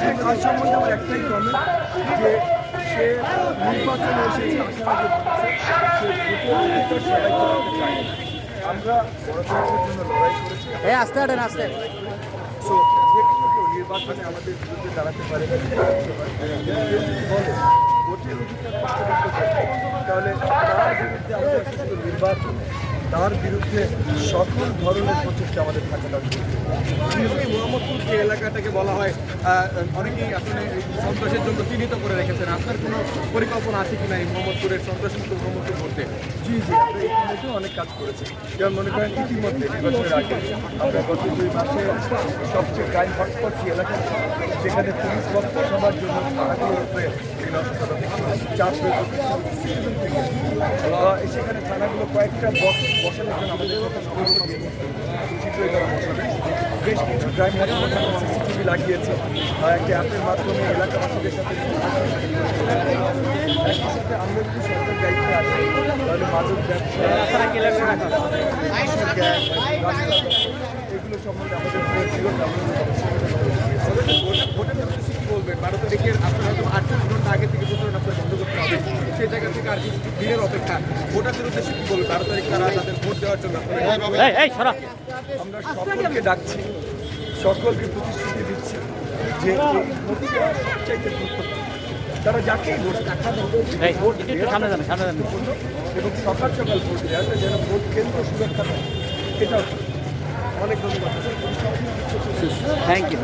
তার সম্বন্ধে আমার একটাই কমেন্ট যে সে নির্বাচনে এসেছে আশাবাদী সে ভোটের অধিকার সবাই করতে চায়। আমরা গণতন্ত্রের জন্য লড়াই করেছি। আস্তে হাঁটেন আস্তে। সো যে কোনো কেউ নির্বাচনে আমাদের বিরুদ্ধে দাঁড়াতে পারে, বলে ভোটের অধিকার তাহলে তার বিরুদ্ধে আমাদের শুধু নির্বাচন, তার বিরুদ্ধে সকল ধরনের প্রচেষ্টা আমাদের থাকা দরকার। মোহাম্মদপুর যে এলাকাটাকে বলা হয় অনেকেই আসলে সন্ত্রাসের জন্য চিহ্নিত করে রেখেছেন, আপনার কোনো পরিকল্পনা আছে কিনা এই মোহাম্মদপুরের সন্ত্রাসমুক্ত মোহাম্মদপুর করতে? জি আমরা ইতিমধ্যেও অনেক কাজ করেছি। যেমন মনে করেন ইতিমধ্যে নির্বাচনের আগে আমরা গত 2 মাসে সবচেয়ে ক্রাইম হটস্পট যে এলাকা সেখানে পুলিশ বসাবার জন্য থানাগুলোর উপরে চাপ প্রয়োগ সিটিজেন থেকে সেখানে থানাগুলো কয়েকটা বক্স বসানোর জন্য আমাদের শীঘ্রই তারা বসাবে। বেশ কিছু ক্রাইম হটস্পট সিসিটিভি লাগিয়েছে, একটা অ্যাপের মাধ্যমে এলাকাবাসীদের সাথে একই সাথে আমরা যদি সরকার দায়িত্বে আসি তাহলে মাদক ব্যবসা এগুলো সম্বন্ধে আমাদের ভোটের উদ্দেশ্যে কি বলবেন? 12 তারিখের আপনার হয়তো 48 ঘন্টা আগে থেকে প্রচারণা আপনার বন্ধ করতে হবে, সেই জায়গা থেকে আর কিছু দিনের অপেক্ষা, ভোটারদের উদ্দেশ্যে কি বলবেন? 12 তারিখ তারা তাদের ভোট দেওয়ার জন্য আমরা সকলকে ডাকছি, সকলকে প্রতিশ্রুতি দিচ্ছি যে এই ভোট দেওয়া সবচাইতে গুরুত্বপূর্ণ। তারা যাকেই ভোট এবং সকাল সকাল ভোট দেওয়া যেন ভোট কেন্দ্র সুরক্ষা থাকে, এটাও অনেক ধন্যবাদ। Thank you.